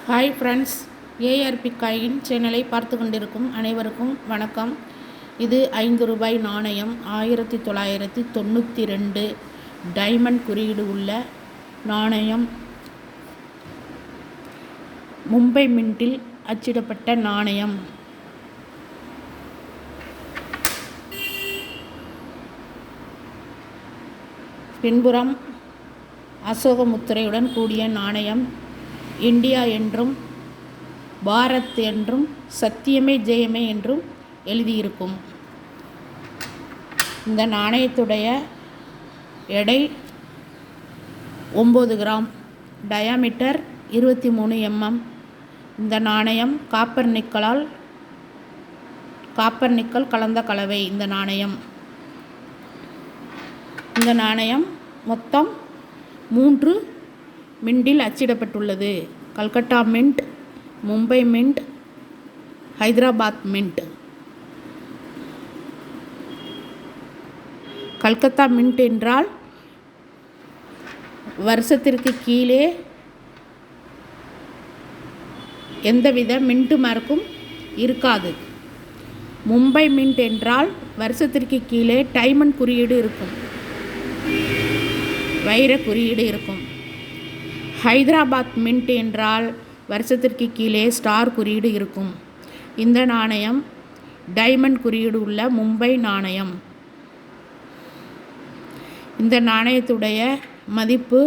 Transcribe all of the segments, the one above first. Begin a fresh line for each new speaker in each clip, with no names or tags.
Hi friends, ARP coin சேனலை பார்த்து கொண்டிருக்கும் அனைவருக்கும் வணக்கம். இது ₹5 நாணயம். 1992 டைமண்ட் குறியீடு உள்ள நாணயம். மும்பை மின்ட்டில் அச்சிடப்பட்ட நாணயம். பின்புறம் அசோக முத்திரையுடன் கூடிய நாணயம். இந்தியா என்றும் பாரத் என்றும் சத்தியமே ஜெயமே என்றும் எழுதியிருக்கும். இந்த நாணயத்துடைய எடை 9 கிராம், டயாமீட்டர் 23 mm. இந்த நாணயம் காப்பர் நிக்கல் கலந்த கலவை. இந்த நாணயம் மொத்தம் 3 மின்ட்டில் அச்சிடப்பட்டுள்ளது. Calcutta mint, Mumbai mint, Hyderabad mint. Calcutta mint என்றால் வருஷத்திற்கு கீழே எந்தவித மின்ட்டு மார்க்கும் இருக்காது. மும்பை மின்ட் என்றால் வருஷத்திற்கு கீழே டைமண்ட் குறியீடு இருக்கும், வைர குறியீடு இருக்கும். ஹைதராபாத் மின்ட் என்றால் வருஷத்திற்கு கீழே ஸ்டார் குறியீடு இருக்கும். இந்த நாணயம் டைமண்ட் குறியீடு உள்ள மும்பை நாணயம். இந்த நாணயத்துடைய மதிப்பு,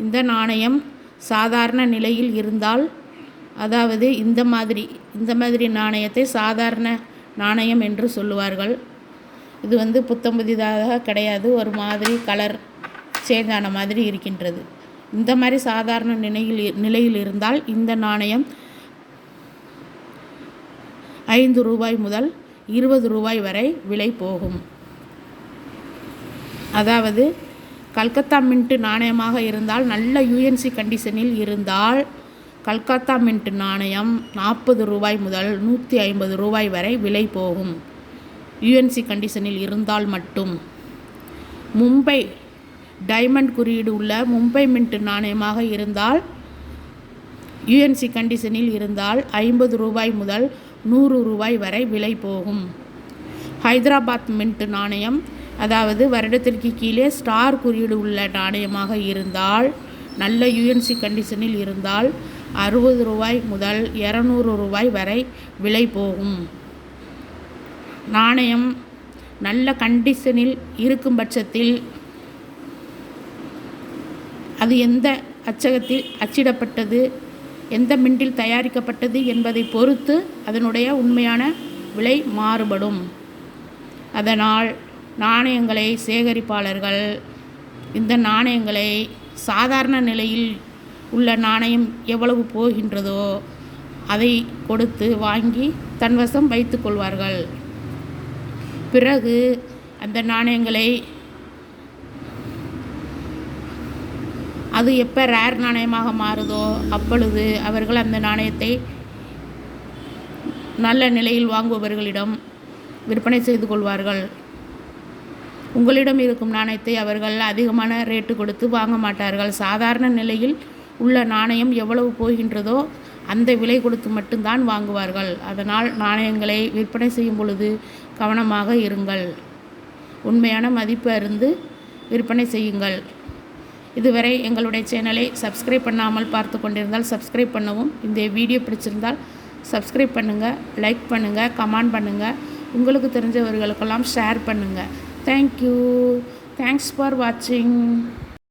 இந்த நாணயம் சாதாரண நிலையில் இருந்தால், அதாவது இந்த மாதிரி நாணயத்தை சாதாரண நாணயம் என்று சொல்லுவார்கள். இது புத்தம் புதிதாக கிடையாது, ஒரு மாதிரி கலர் சேஞ்ச் ஆன மாதிரி இருக்கின்றது. இந்த மாதிரி சாதாரண நிலையில் இருந்தால் இந்த நாணயம் ₹5 முதல் ₹20 வரை விலை போகும். அதாவது கல்கத்தா மின்ட் நாணயமாக இருந்தால், நல்ல UNC கண்டிஷனில் இருந்தால் கல்கத்தா மின்ட் நாணயம் ₹40 முதல் ₹150 வரை விலை போகும். UNC கண்டிஷனில் இருந்தால் மட்டும். மும்பை டைமண்ட் குறியீடு உள்ள மும்பை மின்ட் நாணயமாக இருந்தால், UNC கண்டிஷனில் இருந்தால் ₹50 முதல் ₹100 வரை விலை போகும். ஹைதராபாத் மின்ட் நாணயம், அதாவது வருடத்திற்கு கீழே ஸ்டார் குறியீடு உள்ள நாணயமாக இருந்தால், நல்ல UNC கண்டிஷனில் இருந்தால் ₹60 முதல் ₹200 வரை விலை போகும். நாணயம் நல்ல கண்டிஷனில் இருக்கும் பட்சத்தில் அது எந்த அச்சகத்தில் அச்சிடப்பட்டது, எந்த மின்ட்டில் தயாரிக்கப்பட்டது என்பதை பொறுத்து அதனுடைய உண்மையான விலை மாறுபடும். அதனால் நாணயங்களை சேகரிப்பாளர்கள் இந்த நாணயங்களை சாதாரண நிலையில் உள்ள நாணயம் எவ்வளவு போகின்றதோ அதை கொடுத்து வாங்கி தன்வசம் வைத்து கொள்வார்கள். பிறகு அந்த நாணயங்களை அது எப்போ ரேர் நாணயமாக மாறுதோ அப்பொழுது அவர்கள் அந்த நாணயத்தை நல்ல நிலையில் வாங்குபவர்களிடம் விற்பனை செய்து கொள்வார்கள். உங்களிடம் இருக்கும் நாணயத்தை அவர்கள் அதிகமான ரேட்டு கொடுத்து வாங்க மாட்டார்கள். சாதாரண நிலையில் உள்ள நாணயம் எவ்வளவு போகின்றதோ அந்த விலை கொடுத்து மட்டும்தான் வாங்குவார்கள். அதனால் நாணயங்களை விற்பனை செய்யும் பொழுது கவனமாக இருங்கள். உண்மையான மதிப்பு அறிந்து விற்பனை செய்யுங்கள். இதுவரை எங்களுடைய சேனலை சப்ஸ்கிரைப் பண்ணாமல் பார்த்து கொண்டிருந்தால் சப்ஸ்கிரைப் பண்ணவும், இந்த வீடியோ பிடிச்சிருந்தால் சப்ஸ்கிரைப் பண்ணுங்கள், லைக் பண்ணுங்கள், கமெண்ட் பண்ணுங்கள், உங்களுக்கு தெரிஞ்சவர்களுக்கெல்லாம் ஷேர் பண்ணுங்கள். தேங்க்யூ. தேங்க்ஸ் ஃபார் வாட்சிங்.